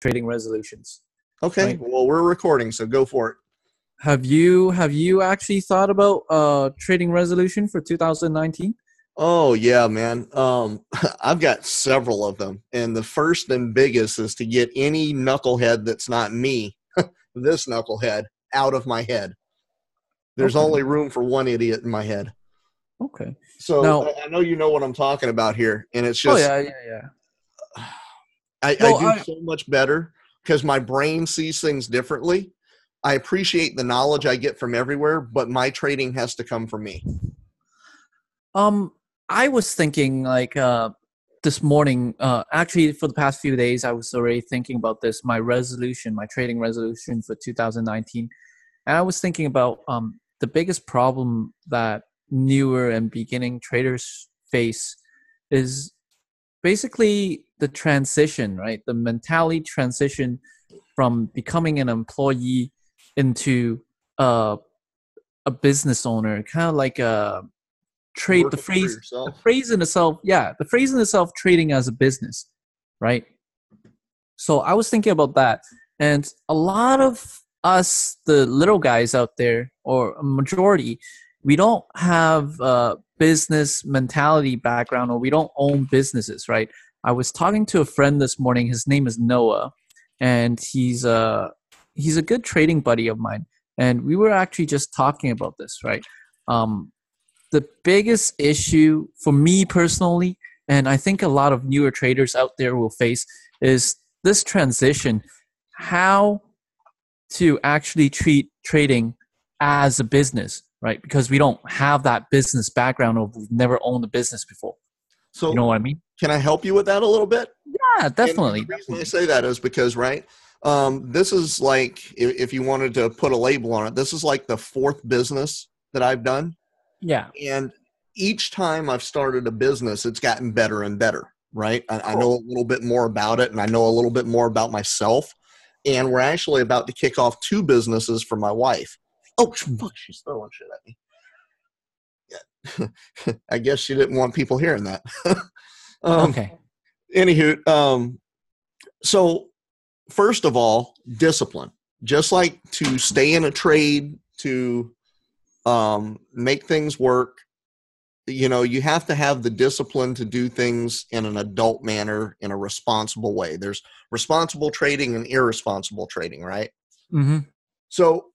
trading resolutions, Okay, right? well, we're recording, so go for it. Have you actually thought about trading resolution for 2019? Oh yeah, man. I've got several of them, and the first and biggest is to get any knucklehead that's not me, this knucklehead, out of my head. There's Okay. only room for one idiot in my head. Okay. So Now, I know you know what I'm talking about here, and it's oh just yeah, yeah, yeah. I Well, do so much better because my brain sees things differently. I appreciate the knowledge I get from everywhere, but my trading has to come from me. um, I was thinking like this morning. Actually, for the past few days, I was already thinking about this. My resolution, my trading resolution for 2019, and I was thinking about the biggest problem that newer and beginning traders face is basically the transition, right? The mentality transition from becoming an employee into uh, a business owner, kind of like a trade. The Working for phrase, the yourself. phrase in itself, yeah, the phrase in itself, trading as a business, right? So I was thinking about that, and a lot of us, the little guys out there, or a majority, we don't have a business mentality background, or we don't own businesses, right? I was talking to a friend this morning. His name is Noah, and he's a good trading buddy of mine. And we were actually just talking about this, right? The biggest issue for me personally, and I think a lot of newer traders out there will face, is this transition. How to actually treat trading as a business, right? Because we don't have that business background, or we've never owned a business before. You know So what I mean? can I help you with that a little bit? Yeah, And definitely, the reason I definitely. say that is because, right, this is like, if you wanted to put a label on it, this is like the fourth business that I've done. Yeah, And each time I've started a business, it's gotten better and better, right? I know cool. a little bit more about it, and I know a little bit more about myself. And we're actually about to kick off two businesses for my wife. Oh, fuck, she's throwing shit at me. Yeah. I guess she didn't want people hearing that. um, Okay. Anywho, so first of all, discipline. Just like to stay in a trade, to make things work, you have to have the discipline to do things in an adult manner, in a responsible way. There's responsible trading and irresponsible trading, right? Mm-hmm. So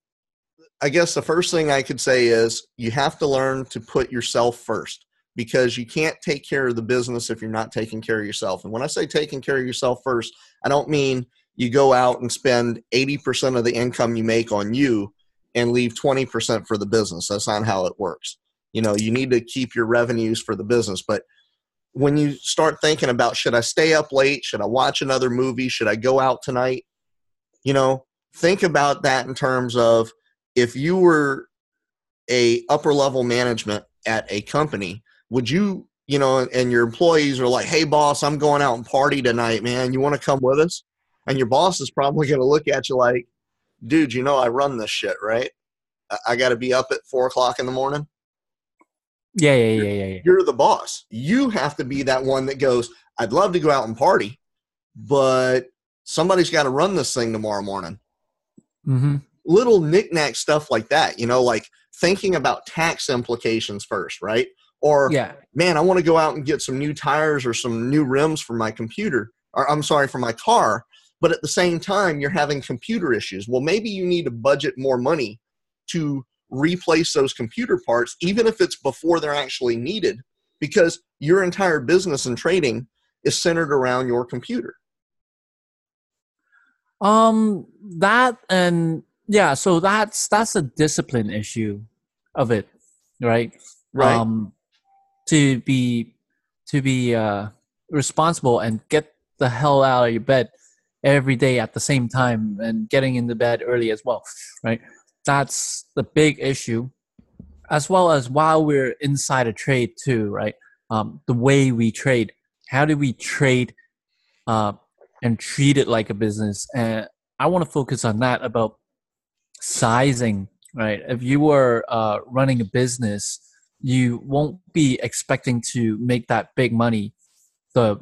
I guess the first thing I could say is you have to learn to put yourself first, because you can't take care of the business if you're not taking care of yourself. And when I say taking care of yourself first, I don't mean you go out and spend 80% of the income you make on you and leave 20% for the business. That's not how it works. You need to keep your revenues for the business. But when you start thinking about, should I stay up late? Should I watch another movie? Should I go out tonight? You know, think about that in terms of, if you were a upper level management at a company, would you, and your employees are like, hey boss, I'm going out and party tonight, man. You want to come with us? And your boss is probably going to look at you like, dude, I run this shit, right? I got to be up at 4 o'clock in the morning. Yeah, yeah, You're, yeah, yeah, yeah. you're the boss. You have to be that one that goes, I'd love to go out and party, but somebody's got to run this thing tomorrow morning. Mm-hmm. Little knickknack stuff like that, like thinking about tax implications first, right? Or, Yeah. man, I want to go out and get some new tires or some new rims for my computer, or I'm sorry, for my car. But at the same time, you're having computer issues. Well, maybe you need to budget more money to replace those computer parts, even if it's before they're actually needed, because your entire business and trading is centered around your computer. That, and yeah, so that's a discipline issue of it, right? Right? Um, to be responsible and get the hell out of your bed every day at the same time, and getting into bed early as well, right? That's the big issue, as well as while we're inside a trade too, right? The way we trade, how do we trade uh, and treat it like a business? And I want to focus on that, about sizing, right? If you were running a business, you won't be expecting to make that big money the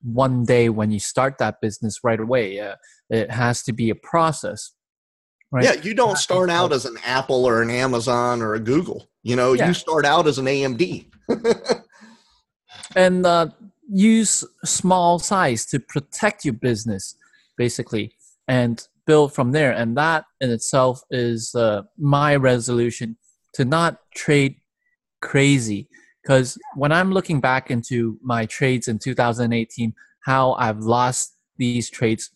one day when you start that business right away. It has to be a process, right? Yeah, you don't start out as an Apple or an Amazon or a Google. You Yeah, start out as an AMD. and use small size to protect your business, basically, and build from there. And that in itself is my resolution to not trade crazy. Because when I'm looking back into my trades in 2018, how I've lost these trades,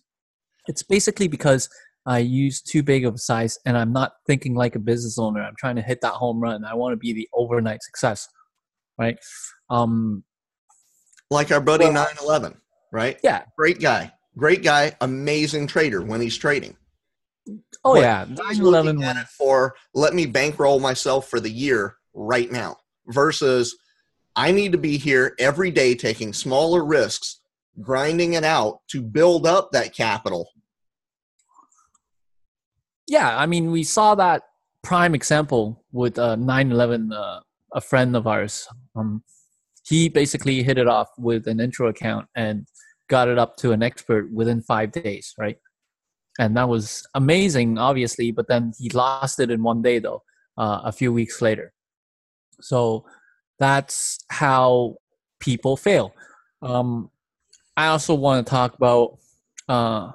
it's basically because I use too big of a size and I'm not thinking like a business owner. I'm trying to hit that home run. I want to be the overnight success, right? Um, Like our buddy well, 911, right? yeah. Great guy, amazing trader when he's trading. Oh But yeah, he's looking 9/11 at it when for, let me bankroll myself for the year right now versus I need to be here every day taking smaller risks, grinding it out to build up that capital. yeah, I mean we saw that prime example with 9/11. A friend of ours, he basically hit it off with an intro account and got it up to an expert within 5 days, right? And that was amazing, obviously. But then he lost it in one day, though, a few weeks later. So that's how people fail. Um, I also want to talk about uh,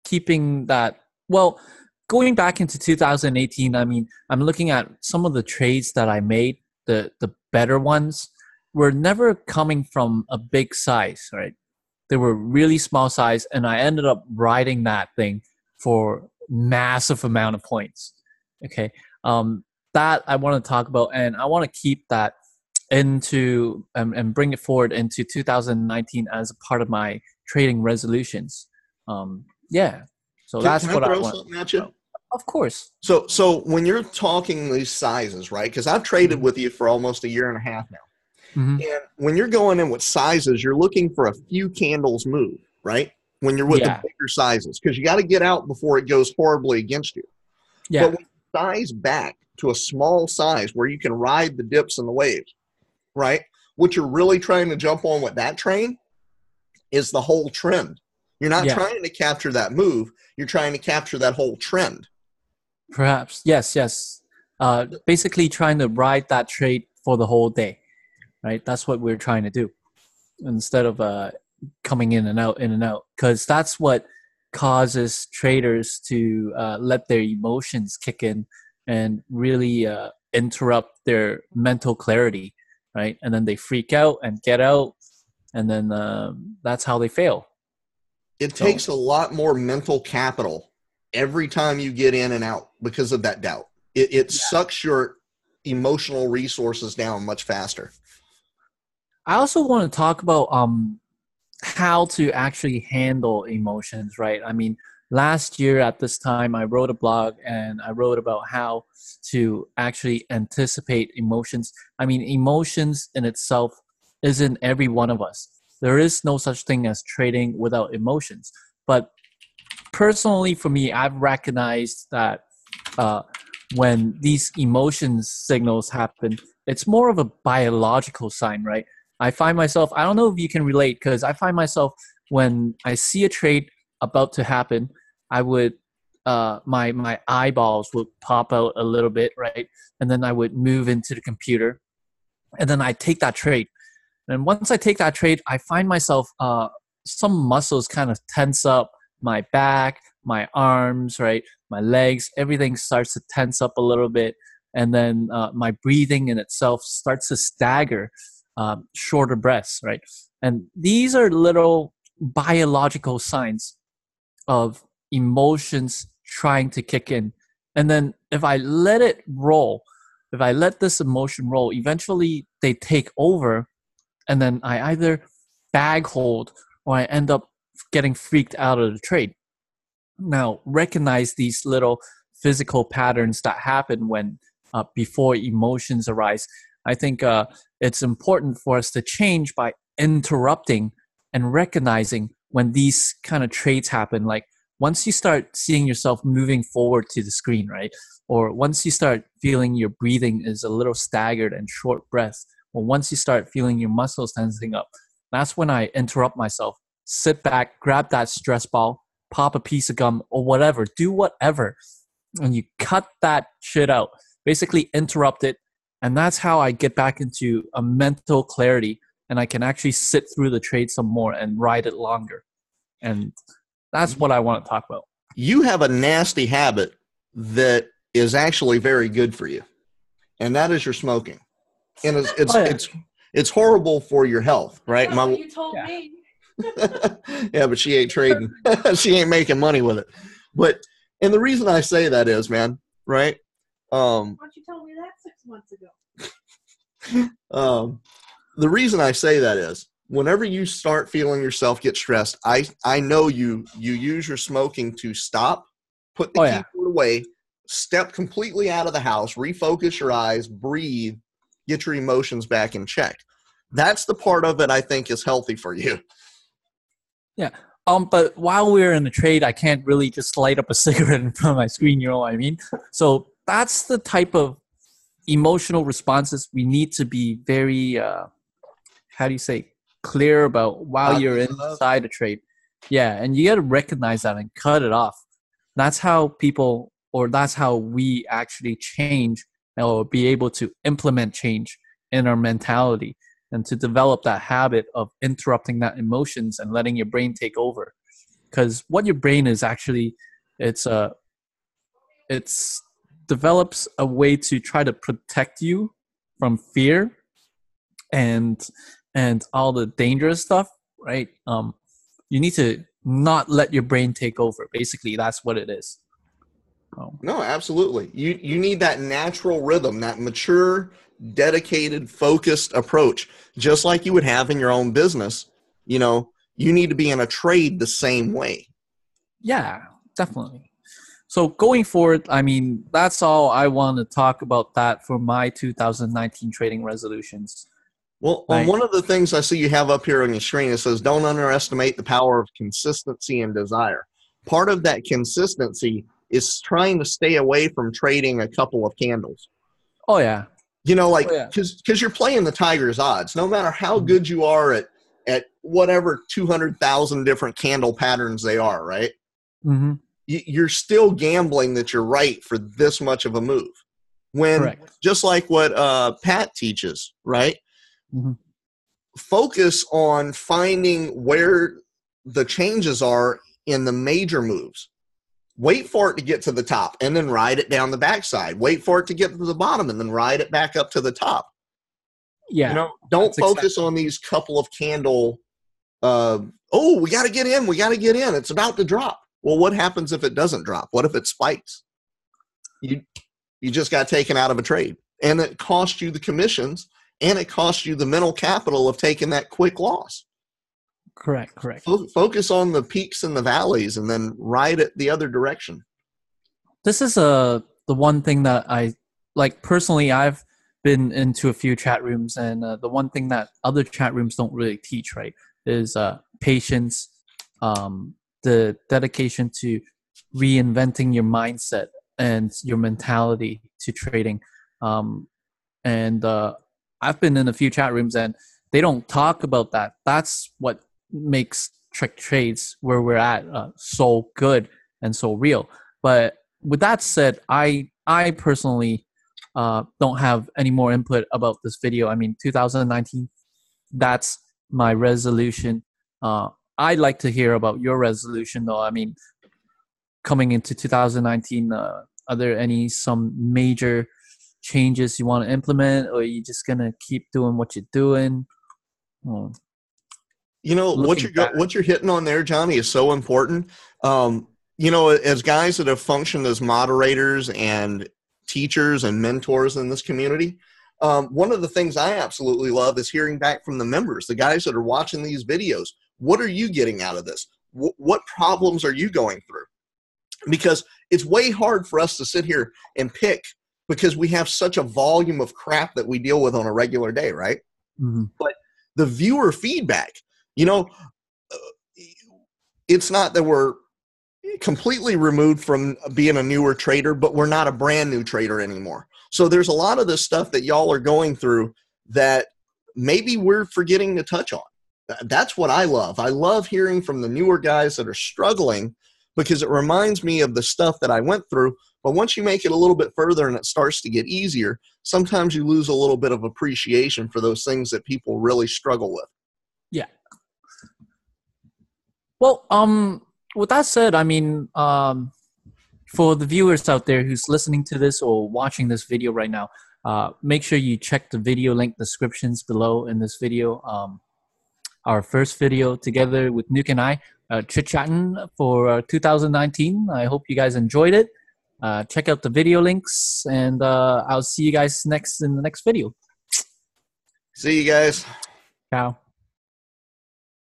keeping that. Well, going back into 2018, I mean, I'm looking at some of the trades that I made, the better ones, were never coming from a big size, right? They were really small size, and I ended up riding that thing for massive amount of points. Okay, that I want to talk about, and I want to keep that into and bring it forward into 2019 as a part of my trading resolutions. Yeah, so Can that's I what I throw want to something at talk you? about. Of course. So when you're talking these sizes, right? Because I've traded Mm-hmm. with you for almost a year and a half now. Mm-hmm. And when you're going in with sizes, you're looking for a few candles move, right? When you're with the Yeah, bigger sizes, because you got to get out before it goes horribly against you. But yeah, when you size back to a small size where you can ride the dips and the waves, right? What you're really trying to jump on with that train is the whole trend. You're not yeah. trying to capture that move. You're trying to capture that whole trend. Perhaps yes, yes. Basically, trying to ride that trade for the whole day, right? That's what we're trying to do instead of coming in and out, because that's what causes traders to let their emotions kick in and really interrupt their mental clarity, right? And then they freak out and get out, and then that's how they fail. It So takes a lot more mental capital every time you get in and out because of that doubt. It sucks your emotional resources down much faster. I also want to talk about how to actually handle emotions, right? I mean, last year at this time, I wrote a blog and I wrote about how to actually anticipate emotions. I mean, emotions in itself isn't every one of us. There is no such thing as trading without emotions. But personally, for me, I've recognized that uh, when these emotions signals happen, it's more of a biological sign, right? I find myself, I don't know if you can relate, because I find myself when I see a trade about to happen, I would, my eyeballs would pop out a little bit, right? And then I would move into the computer and then I take that trade. And once I take that trade, I find myself, some muscles kind of tense up, my back, my arms, right, my legs, everything starts to tense up a little bit, and then my breathing in itself starts to stagger, shorter breaths, right, and these are little biological signs of emotions trying to kick in, and then if I let it roll, if I let this emotion roll, eventually they take over, and then I either bag hold or I end up getting freaked out of the trade. Now, recognize these little physical patterns that happen when before emotions arise. I think it's important for us to change by interrupting and recognizing when these kind of trades happen. Like once you start seeing yourself moving forward to the screen, right? Or once you start feeling your breathing is a little staggered and short breath, or once you start feeling your muscles tensing up, That's when I interrupt myself, sit back, grab that stress ball, pop a piece of gum or whatever, do whatever. And you cut that shit out, basically interrupt it. And that's how I get back into a mental clarity and I can actually sit through the trade some more and ride it longer. And that's what I want to talk about. You have a nasty habit that is actually very good for you, and that is your smoking. And it's horrible for your health, right? That's what you told me. Yeah, but she ain't trading. She ain't making money with it. But and the reason I say that is, man, right? Why don't you tell me that 6 months ago? The reason I say that is whenever you start feeling yourself get stressed, I know you use your smoking to stop, put the keyboard away, step completely out of the house, refocus your eyes, breathe, get your emotions back in check. That's the part of it I think is healthy for you. Yeah. But while we're in the trade, I can't really just light up a cigarette in front of my screen, you know what I mean? So that's the type of emotional responses we need to be very, how do you say, clear about while you're inside a trade. Yeah, and you got to recognize that and cut it off. That's how people, or that's how we actually change or be able to implement change in our mentality and to develop that habit of interrupting that emotions and letting your brain take over. Because what your brain is actually, it's develops a way to try to protect you from fear and all the dangerous stuff, right? You need to not let your brain take over. Basically, that's what it is. No, absolutely. You need that natural rhythm, that mature, dedicated, focused approach, just like you would have in your own business. You know, you need to be in a trade the same way. Yeah, definitely. So going forward, I mean, that's all I want to talk about that for my 2019 trading resolutions. Well, on one of the things I see you have up here on your screen, it says, don't underestimate the power of consistency and desire. Part of that consistency is trying to stay away from trading a couple of candles. Oh, yeah. You know, like, because you're playing the Tiger's odds. No matter how good you are at whatever 200,000 different candle patterns they are, right? Mm-hmm. You're still gambling that you're right for this much of a move. When, just like what Pat teaches, right? Mm-hmm. Focus on finding where the changes are in the major moves. Wait for it to get to the top and then ride it down the backside. Wait for it to get to the bottom and then ride it back up to the top. Yeah. You know, don't focus on these couple of candle, we got to get in. We got to get in. It's about to drop. Well, what happens if it doesn't drop? What if it spikes? You just got taken out of a trade. And it cost you the commissions and it costs you the mental capital of taking that quick loss. Correct. Focus on the peaks and the valleys and then ride it the other direction. This is the one thing that I like personally. I've been into a few chat rooms, and the one thing that other chat rooms don't really teach, right, is patience, the dedication to reinventing your mindset and your mentality to trading. And I've been in a few chat rooms, and they don't talk about that. That's what makes trick trades where we're at so good and so real. But with that said, I personally don't have any more input about this video. I mean, 2019, that's my resolution. I'd like to hear about your resolution, though. I mean, coming into 2019, are there some major changes you want to implement, or are you just gonna keep doing what you're doing? You know, what you're hitting on there, Johnny, is so important. You know, as guys that have functioned as moderators and teachers and mentors in this community, one of the things I absolutely love is hearing back from the members, the guys that are watching these videos. What are you getting out of this? What problems are you going through? Because it's way hard for us to sit here and pick because we have such a volume of crap that we deal with on a regular day, right? Mm-hmm. But the viewer feedback, you know, it's not that we're completely removed from being a newer trader, but we're not a brand new trader anymore. So there's a lot of this stuff that y'all are going through that maybe we're forgetting to touch on. That's what I love. I love hearing from the newer guys that are struggling because it reminds me of the stuff that I went through. But once you make it a little bit further and it starts to get easier, sometimes you lose a little bit of appreciation for those things that people really struggle with. Yeah. Well, with that said, I mean, for the viewers out there who's listening to this or watching this video right now, make sure you check the video link descriptions below in this video. Our first video together with Nuke and I, chit-chatting for 2019. I hope you guys enjoyed it. Check out the video links, and I'll see you guys in the next video. See you guys. Ciao.